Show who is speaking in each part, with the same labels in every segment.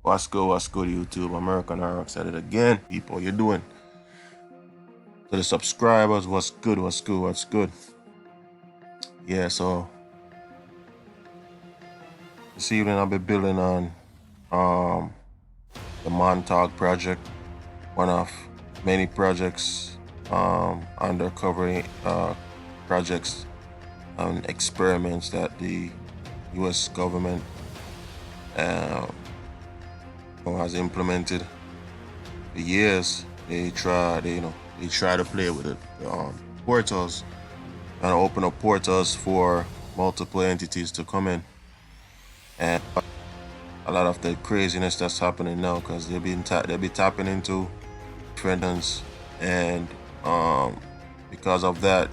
Speaker 1: What's good, YouTube? American RX at it again. People, you doing? To the subscribers, what's good? Yeah, so this evening I'll be building on um the Montauk project, one of many projects undercover projects and experiments that the US government uh, has implemented for years. They try to play with the portals and open up portals for multiple entities to come in, and a lot of the craziness that's happening now because they'll be tapping into friends, and because of that,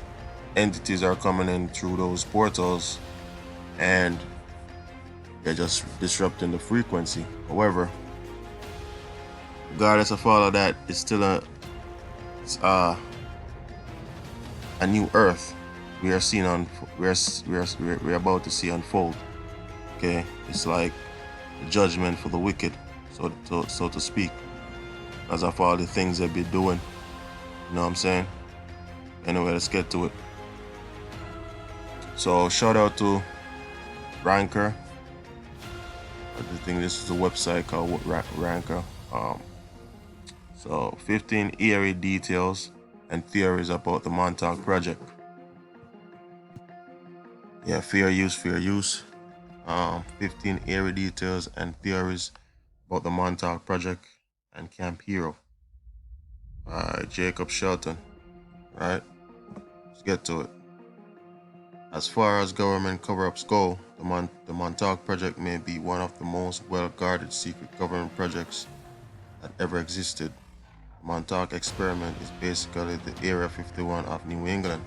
Speaker 1: entities are coming in through those portals, and they're just disrupting the frequency. However, regardless of all of that, it's still a new Earth we are seeing on we're about to see unfold. Okay, it's like the judgment for the wicked, so to speak, because of all the things they've been doing. You know what I'm saying? Anyway, let's get to it. So shout out to Ranker. I think this is a website called Ranker. So 15 eerie details and theories about the Montauk project. Yeah, fair use. 15 eerie details and theories about the Montauk project and Camp Hero by Jacob Shelton. Right? Let's get to it. As far as government cover-ups go, the Montauk project may be one of the most well-guarded secret government projects that ever existed. The Montauk experiment is basically the Area 51 of New England,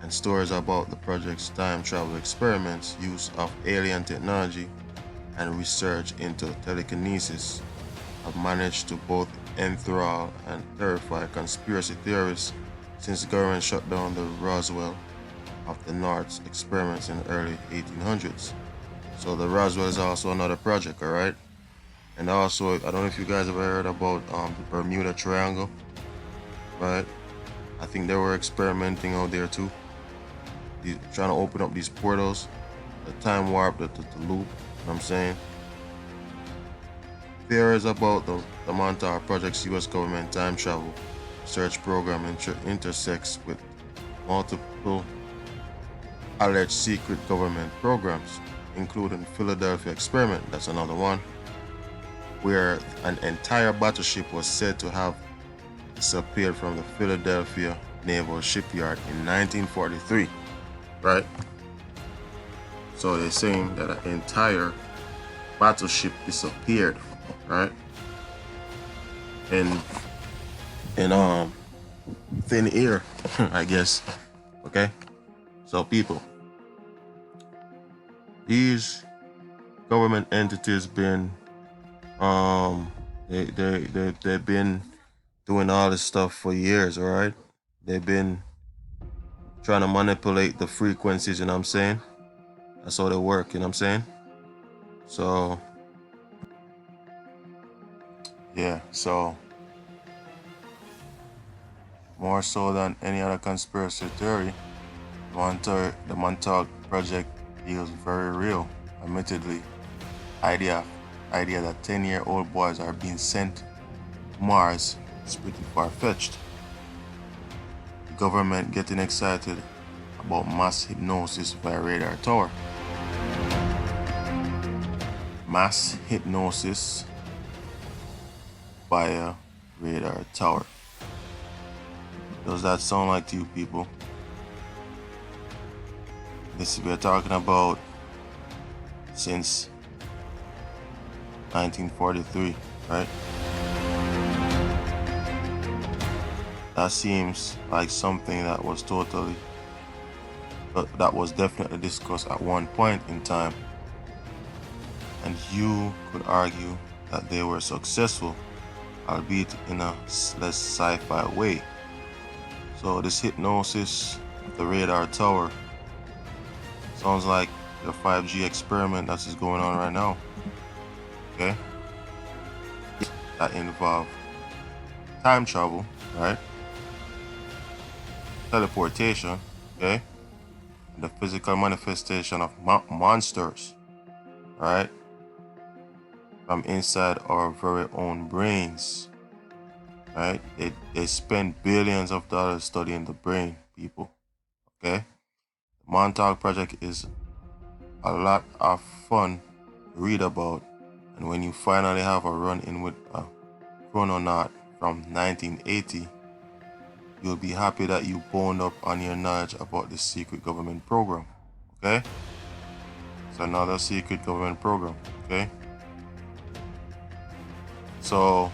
Speaker 1: and stories about the project's time travel experiments, use of alien technology, and research into telekinesis have managed to both enthrall and terrify conspiracy theorists since the government shut down the Roswell of the North's experiments in the early 1800s. So the Roswell is also another project, all right? And also, I don't know if you guys ever heard about the Bermuda Triangle, right? I think they were experimenting out there too, trying to open up these portals, the time warp, the loop, you know what I'm saying? Theories about the Montauk Project's US government time travel research program intersects with multiple alleged secret government programs, including Philadelphia Experiment, that's another one, where an entire battleship was said to have disappeared from the Philadelphia Naval Shipyard in 1943, right? So they're saying that an entire battleship disappeared, right? In thin air, I guess. Okay? So people, these government entities been they've been doing all this stuff for years, all right? They've been trying to manipulate the frequencies, you know what I'm saying? That's how they work, you know what I'm saying? So yeah, so more so than any other conspiracy theory, the Montauk Project feels very real. Admittedly, idea that 10-year-old boys are being sent to Mars is pretty far-fetched. The government getting excited about mass hypnosis via radar tower. Mass hypnosis via radar tower. Does that sound like to you people? This we're talking about since 1943, right? That seems like something that was definitely discussed at one point in time, and you could argue that they were successful, albeit in a less sci-fi way. So this hypnosis of the radar tower sounds like the 5G experiment that is going on right now. Okay? that involve time travel, right? Teleportation, okay? And the physical manifestation of monsters, right? From inside our very own brains, right? They spend billions of dollars studying the brain, people, okay? The Montauk Project is a lot of fun to read about, and when you finally have a run-in with a chrononaut from 1980, you'll be happy that you boned up on your knowledge about the secret government program, okay? It's another secret government program, okay? So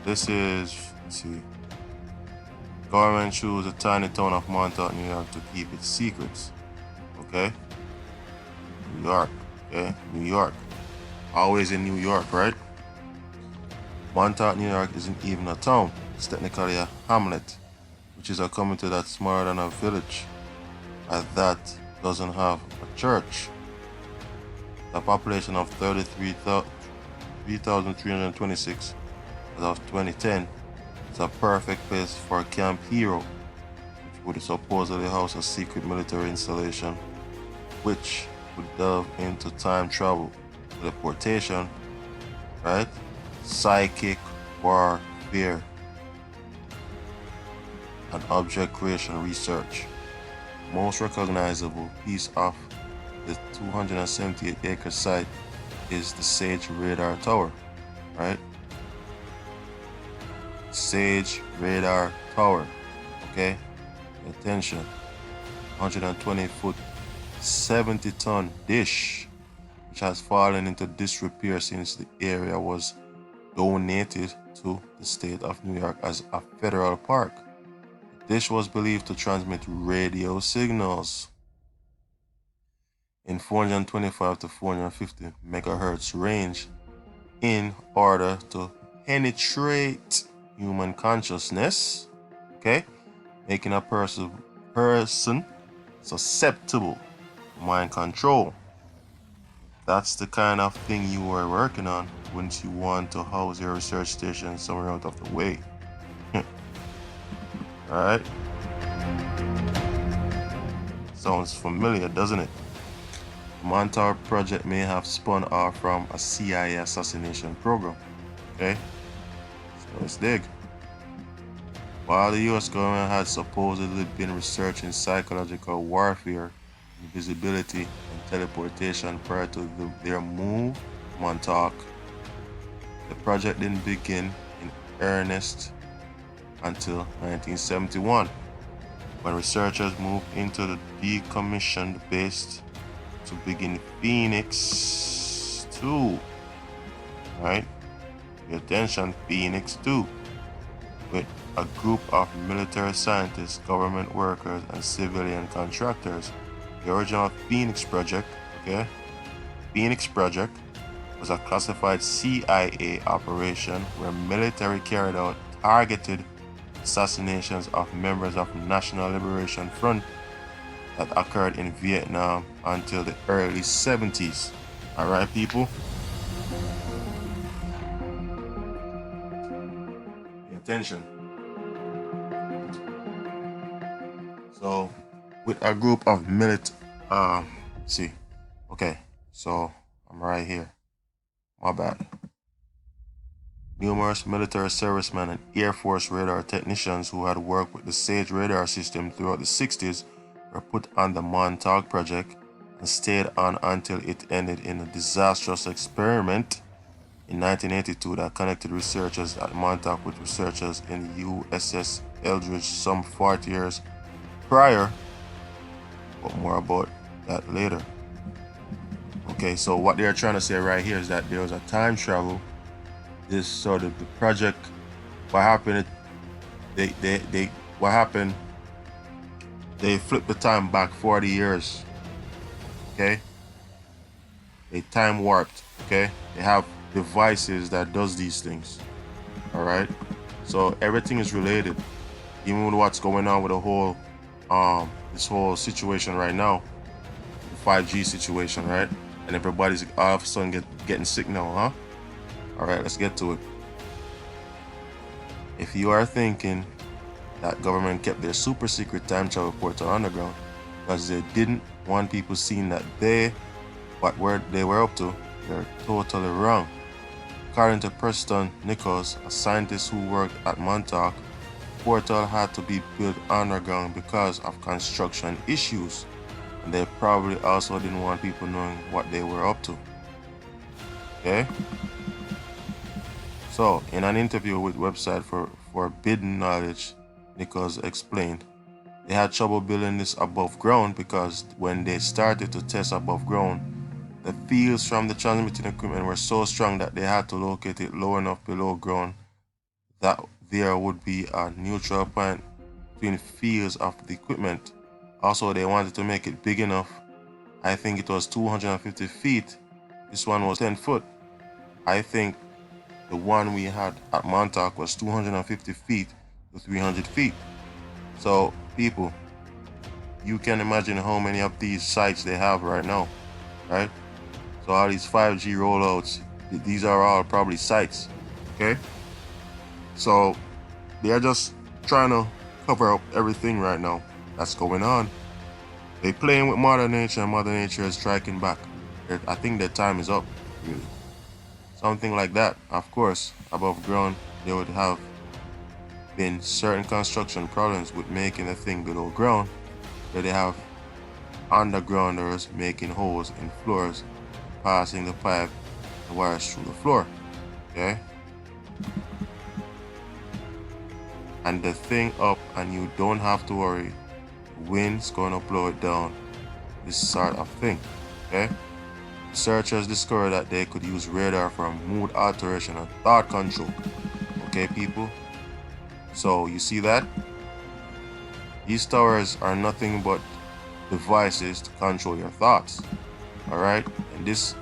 Speaker 1: this is, let's see, government chose the tiny town of Montauk, New York to keep its secrets, okay? New York, okay? New York. Always in New York, right? Montauk, New York isn't even a town. It's technically a hamlet, which is a community that's smaller than a village, and that doesn't have a church. The population of 33,326 as of 2010 is a perfect place for Camp Hero, which would supposedly house a secret military installation, which would delve into time travel, teleportation, right? Psychic warfare, and object creation research. Most recognizable piece of the 278-acre site is the Sage Radar Tower, right? Sage Radar Tower, okay? Pay attention. 120-foot, 70-ton dish, which has fallen into disrepair since the area was donated to the state of New York as a federal park. The dish was believed to transmit radio signals in 425 to 450 megahertz range in order to penetrate human consciousness, okay, making a person susceptible to mind control. That's the kind of thing you are working on once you want to house your research station somewhere out of the way. Alright? Sounds familiar, doesn't it? The Montauk Project may have spun off from a CIA assassination program. Okay? So let's dig. While the US government had supposedly been researching psychological warfare, invisibility, and teleportation prior to their move to Montauk, the project didn't begin in earnest until 1971, when researchers moved into the decommissioned base to begin Phoenix 2. Right? Pay attention, Phoenix 2. With a group of military scientists, government workers, and civilian contractors. The original Phoenix Project, okay? Phoenix Project was a classified CIA operation where military carried out targeted assassinations of members of National Liberation Front that occurred in Vietnam until the early 70s. Alright, people? Pay attention. So, with a group of see, okay, so I'm right here. My bad. Numerous military servicemen and Air Force radar technicians who had worked with the Sage radar system throughout the 60s were put on the Montauk Project and stayed on until it ended in a disastrous experiment in 1982 that connected researchers at Montauk with researchers in the USS Eldridge some 40 years prior, but more about that later. Okay, so what they're trying to say right here is that there was a time travel. This sort of the project, what happened, what happened, they flipped the time back 40 years, okay? They time warped, okay? They have devices that does these things, all right? So everything is related, even with what's going on with the whole, this whole situation right now, the 5G situation, right? And everybody's all of a sudden getting sick now, huh? All right, let's get to it. If you are thinking that government kept their super secret time travel portal underground because they didn't want people seeing that they were up to, you're totally wrong. According to Preston Nichols, a scientist who worked at Montauk, the portal had to be built underground because of construction issues, and they probably also didn't want people knowing what they were up to. Okay? So, in an interview with website for Forbidden Knowledge, Nichols explained they had trouble building this above ground because when they started to test above ground, the fields from the transmitting equipment were so strong that they had to locate it low enough below ground that there would be a neutral point between fields of the equipment. Also, they wanted to make it big enough. I think it was 250 feet. This one was 10 foot. I think the one we had at Montauk was 250 feet to 300 feet. So, people, you can imagine how many of these sites they have right now, right? So all these 5G rollouts, these are all probably sites, okay? So they are just trying to cover up everything right now that's going on. They're playing with Mother Nature, and Mother Nature is striking back. I think their time is up, really. Something like that. Of course, above ground, there would have been certain construction problems with making the thing below ground, where they have undergrounders making holes in floors, passing the pipe, the wires through the floor. Okay? And the thing up, and you don't have to worry, wind's gonna blow it down. This sort of thing. Okay? Researchers discovered that they could use radar for mood alteration and thought control. Okay, people? So you see that? These towers are nothing but devices to control your thoughts. Alright? And these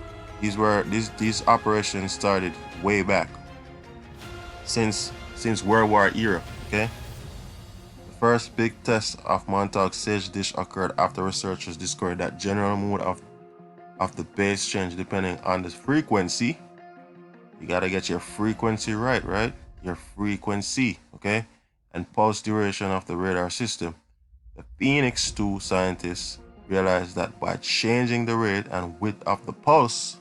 Speaker 1: operations started way back. Since World War era, okay? The first big test of Montauk Sage Dish occurred after researchers discovered that general mood of the bass change depending on the frequency. You gotta get your frequency right? Your frequency, okay? And pulse duration of the radar system. The Phoenix 2 scientists realized that by changing the rate and width of the pulse,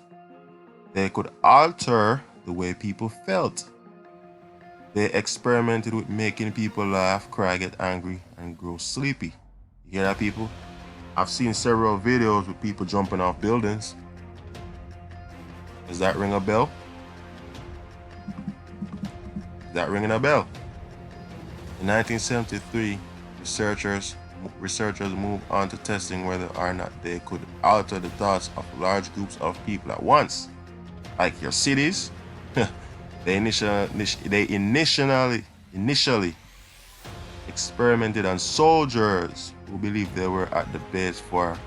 Speaker 1: they could alter the way people felt. They experimented with making people laugh, cry, get angry, and grow sleepy. You hear that, people? I've seen several videos with people jumping off buildings. Does that ring a bell? Is that ringing a bell? In 1973, researchers moved on to testing whether or not they could alter the thoughts of large groups of people at once, like your cities. They initially experimented on soldiers who believed they were at the base for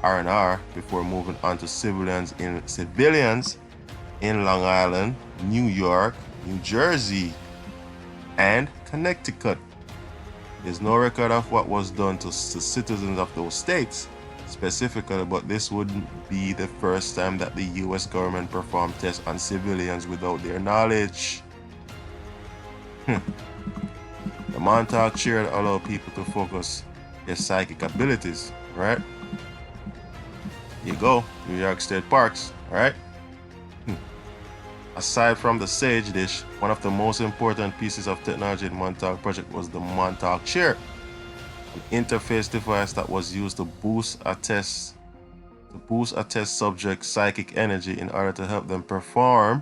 Speaker 1: R&R before moving on to civilians in Long Island, New York, New Jersey, and Connecticut. There's no record of what was done to citizens of those states specifically, but this wouldn't be the first time that the US government performed tests on civilians without their knowledge. The Montauk chair allowed people to focus their psychic abilities, right? Here you go, New York State Parks, right? Aside from the Sage Dish, one of the most important pieces of technology in the Montauk project was the Montauk chair, an interface device that was used to boost a test subject's psychic energy in order to help them perform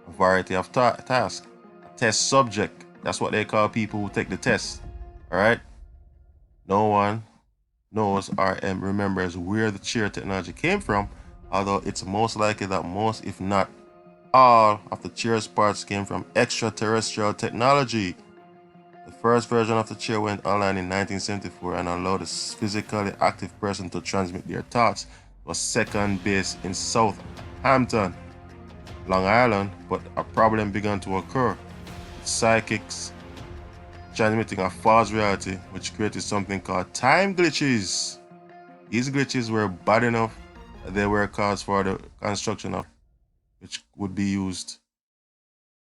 Speaker 1: a variety of tasks. A test subject, that's what they call people who take the test. Alright? No one knows or remembers where the chair technology came from, although it's most likely that most, if not all, of the chair's parts came from extraterrestrial technology. The first version of the chair went online in 1974 and allowed a physically active person to transmit their thoughts to a second base in Southampton, Long Island, but a problem began to occur. Psychics transmitting a false reality, which created something called time glitches. These glitches were bad enough that they were cause for the construction of which would be used